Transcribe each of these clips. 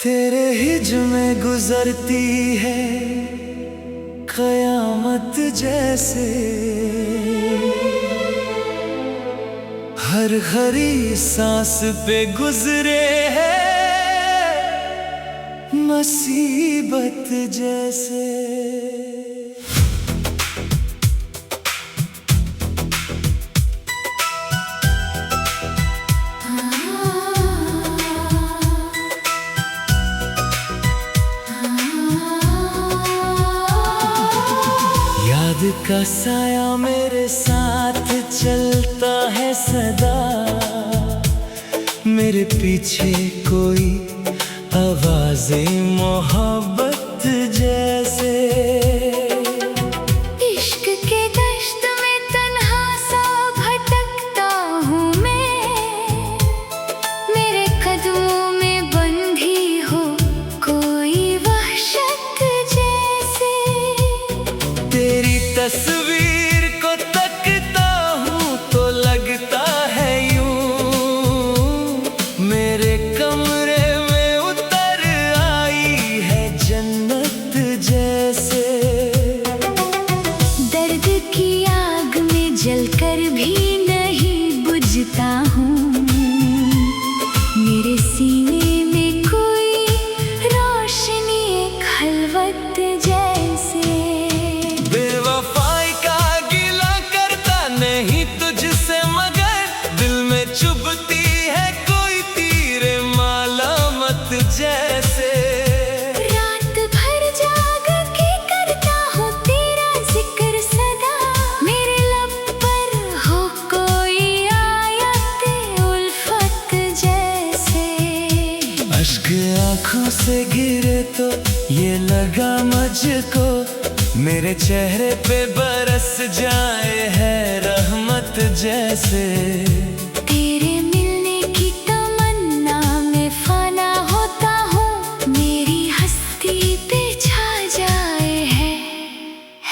तेरे हिज में गुजरती है कयामत जैसे, हर हरी सांस पे गुजरे है मुसीबत जैसे। याद का साया मेरे साथ चलता है सदा, मेरे पीछे कोई आवाज़ें मोहब्बत जैसे। इश्क के दश्त में तन्हा सा भटकता हूँ मैं, मेरे कदमों में बंधी हो कोई वहशत जैसे। तेरी तस्वीर को तकता हूँ तो लगता है यूं, मेरे कमरे में उतर आई है जन्नत जैसे। दर्द की आग में जलकर भी नहीं बुझता हूँ, मेरे सीने में कोई रोशनी एक खलवत जैसे। बेवफाई का गिला करता नहीं तुझसे मगर दिल में चुभती है कोई तीरे मालामत जैसे। रात भर जाग के करता हूँ तेरा जिक्र सदा, मेरे लब पर हो कोई आयत उल्फत जैसे। अश्क आँखों से गिरे तो ये लगा मुझको मेरे चेहरे पे बरस जाए है रहमत जैसे। तेरे मिलने की तमन्ना में फना होता हूँ, मेरी हस्ती पे छा जाए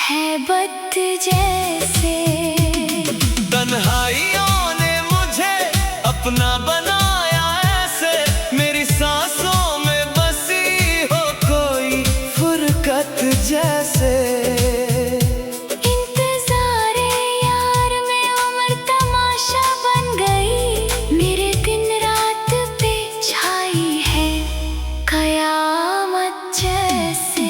है बद जैसे। तन्हाइयों ने मुझे अपना बनाया ऐसे, मेरी सांसों में बसी हो कोई फुरकत जैसे। इंतज़ारे यार में उम्र तमाशा बन गई, मेरे दिन रात पे छाई है कयामत जैसे।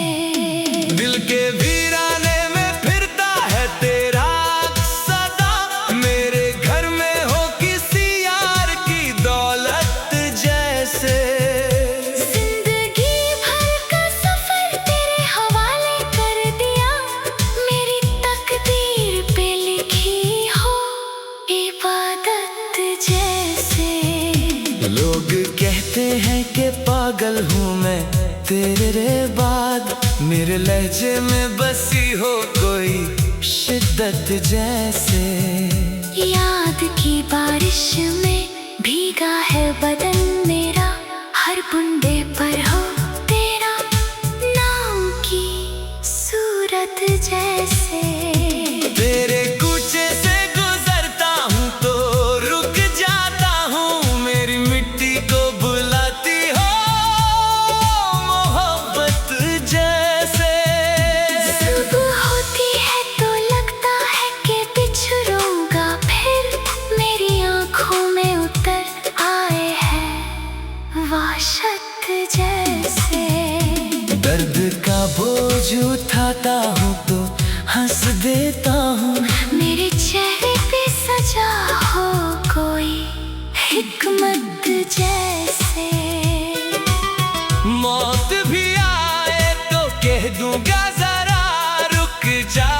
दिल के वीराने में फिरता है तेरा सदा, मेरे घर में हो किसी यार की दौलत जैसे। जिंदगी भर का सफर तेरे हवाले कर दिया, मेरी तकदीर पे लिखी हो इबादत जैसे। लोग कहते हैं कि पागल हूँ मैं तेरे बाद, मेरे लहजे में बसी हो कोई शिद्दत जैसे। याद की बारिश में भीगा है बदन मेरा, हर बूंदे पर हो तेरा नाम की सूरत जैसे। तेरे कूचे से गुजरता हूँ तो रुक जाता हूँ, मेरी मिट्टी को बुलाती हो मोहब्बत जैसे। सुबह होती है तो लगता है कि बिछड़ूंगा फिर, मेरी आंखों में उतर आए हैं वहशत जैसे। दर्द का बोझ उठाता हूँ तो हंस देता हूँ, मेरे चेहरे पे सजा हो कोई हिकमत जैसे। मौत भी आए तो कह दूंगा जरा रुक जा,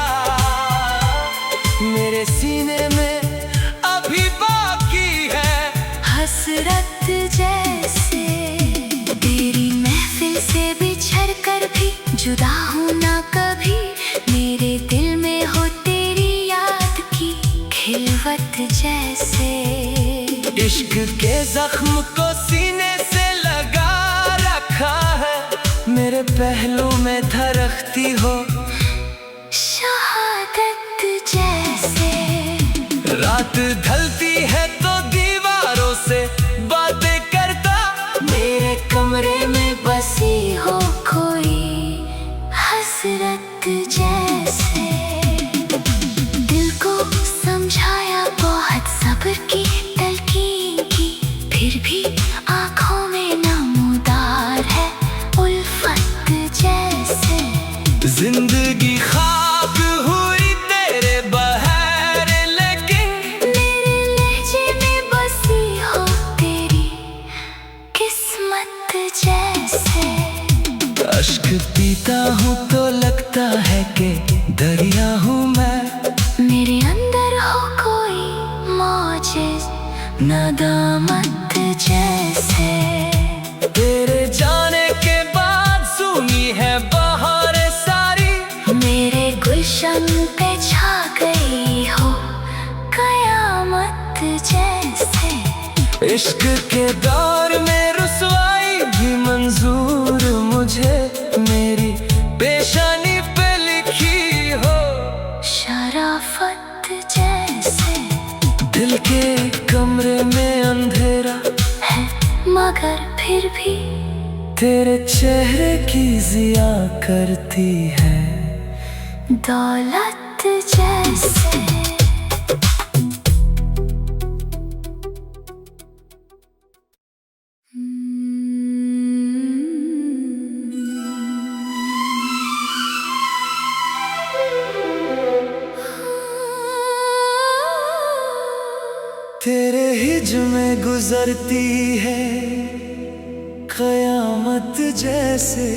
मेरे सीने में अभी बाकी है हसरत जैसे। तेरी महफिल से बिछड़ कर भी जुदा हूँ ना कभी, मेरे दिल में हो तेरी याद की खिलवत जैसे। इश्क के जख्म को सीने से लगा रखा है, मेरे पहलू में धड़कती हो शहादत जैसे। रात ढलती है तो दीवारों से बातें करता, मेरे कमरे में जिंदगी खाक हुई तेरे बहार, लेकिन मेरे लहजे में बसी हो तेरी किस्मत जैसे। अश्क पीता हूँ तो लगता है कि दरिया हूँ मैं, मेरे अंदर हो कोई मौजिज़ नदामत जैसे। तेरे जाने के बाद सुनी है बहार सारी, मेरे गुलशन पे छा गई हो कयामत जैसे। इश्क के दौर में रुसवाई भी मंजूर मुझे, मेरी पेशानी पे लिखी हो शराफत जैसे। दिल के कमरे में अंधेरा है मगर फिर भी तेरे चेहरे की जिया करती है दौलत जैसे। तेरे हिज में गुजरती है कयामत जैसे।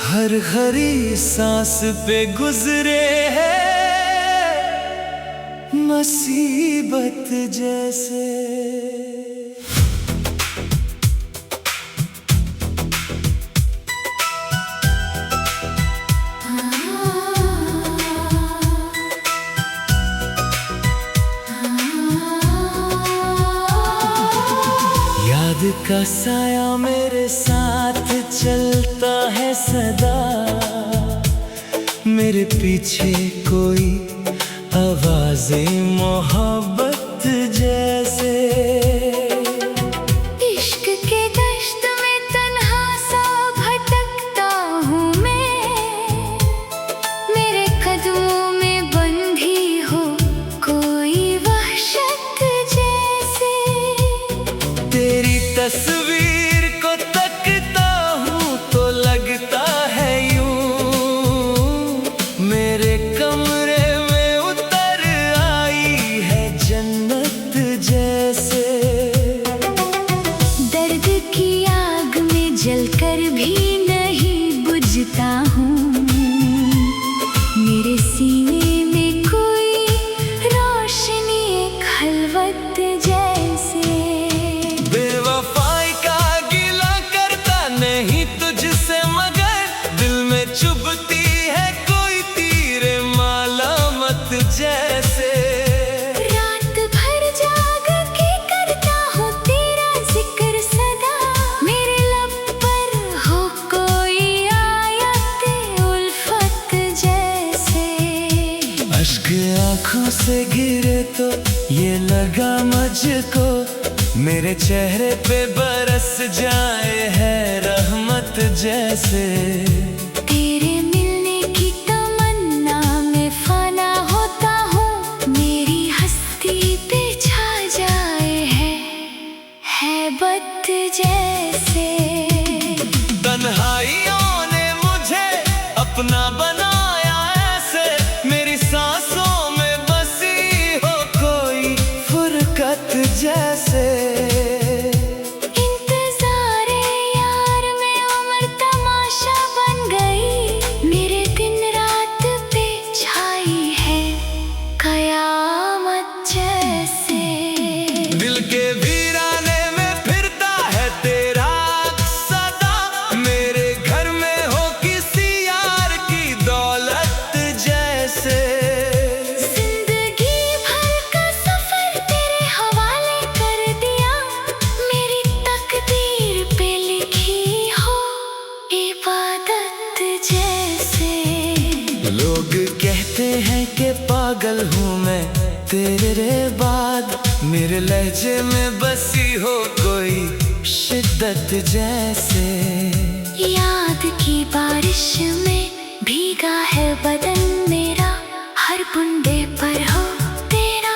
हर हरी सांस पे गुजरे है मुसीबत जैसे। याद का साया मेरे साथ चलता है सदा, मेरे पीछे कोई आवाज़ें मोहब्बत जैसे। इश्क के दश्त में तन्हा सा भटकता हूँ मैं, मेरे कदमों में बंधी हो कोई वहशत जैसे। तेरी तस्वीर को तकता हूँ तो लगता है यूं, मेरे कमरे में उतर आई है जन्नत जैसे। दर्द की आग में जलकर भी नहीं बुझता हूँ, मेरे सीने में कोई रोशनी एक खलवत जैसे। बेवफाई का गिला करता नहीं तुझसे मगर दिल में चुभती है कोई तीरे मालामत जैसे। रात भर जाग के करता हूँ तेरा जिक्र सदा, मेरे लब पर हो कोई आयत उल्फत जैसे। अश्क आँखों से गिरे तो ये लगा मुझको मेरे चेहरे पे बरस जाए है रहमत जैसे। तेरे मिलने की तमन्ना में फना होता हूँ, मेरी हस्ती पे छा जाए है हैबत जैसे। तन्हाइयों ने मुझे अपना बनाया ऐसे, मेरी सांसों में बसी हो कोई फुरकत जैसे। इंतज़ारे यार में उम्र तमाशा बन गई, मेरे दिन रात पे छाई है कयामत जैसे। दिल के वीराने में फिरता है तेरा सदा, मेरे घर में हो किसी यार की दौलत जैसे। जिंदगी भर का सफर तेरे हवाले कर दिया, मेरी तकदीर पे लिखी हो इबादत जैसे। लोग कहते हैं कि पागल हूँ मैं तेरे बाद, मेरे लहजे में बसी हो कोई शिद्दत जैसे। याद की बारिश में भीगा है बदन मेरा, हर बूंदे पर हो तेरा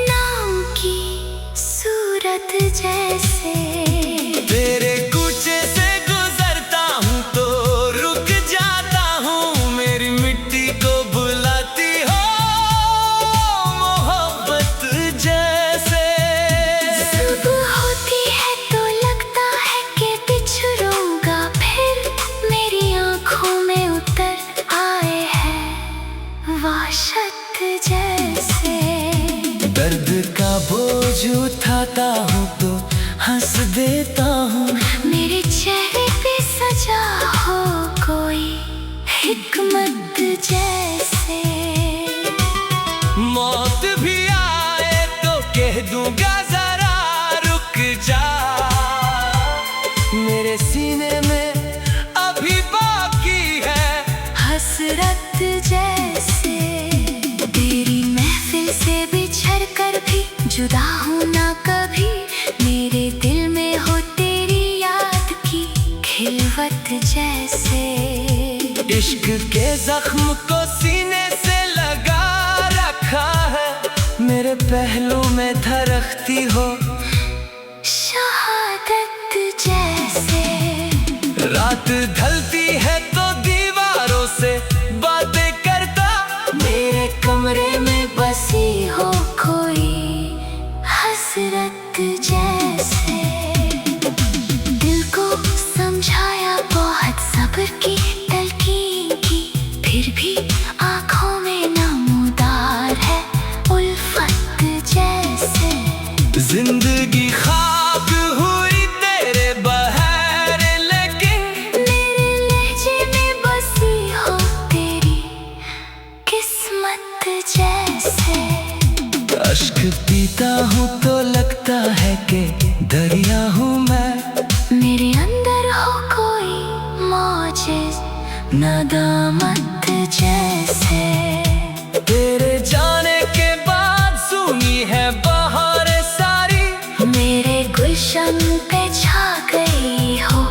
नाम की सूरत जैसे। तेरे कूचे से गुजरता चाहता हूँ तो हंस देता हूँ। मेरे चेहरे पे सजा हो कोई हिकमत जैसे। मौत भी आए तो कह दूंगा जरा रुक जा। मेरे सीने में अभी बाकी है हसरत जैसे। तेरी महफिल से बिछड़ कर भी जुदा हूँ ना कभी। मेरे दिल में हो तेरी याद की खिलवत जैसे। इश्क के जख्म को सीने से लगा रखा है। मेरे पहलू में धड़कती हो शहादत जैसे। रात ढलती है तो दीवारों से बातें करता। मेरे कमरे में बसी हो कोई हसरत जैसे। दिल को समझाया बहुत सब्र की तलकीन की, फिर भी आंखों में नमूदार है उल्फत जैसे। जिंदगी खाक हुई तेरे बहार लेकिन मेरे लहजे में बसी हो तेरी किस्मत जैसे। अश्क पीता हूँ तो लगता है कि दरिया हूँ मैं। मेरे अंदर हो कोई मौजिज़ नदामत जैसे। तेरे जाने के बाद सुनी है बहार सारी। मेरे गुलशन पे छा गई हो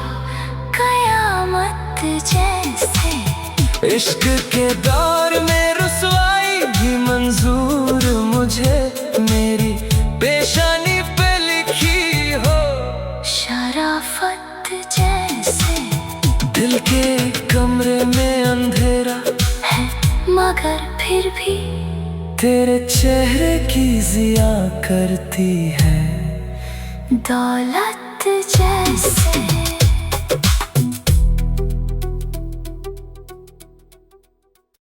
कयामत जैसे। इश्क के दौर में रुसवाई भी मंजूर मुझे। मेरी पेशानी पे लिखी हो शराफत जैसे। दिल के कमरे में अंधेरा है मगर फिर भी तेरे चेहरे की जिया करती है दौलत जैसे।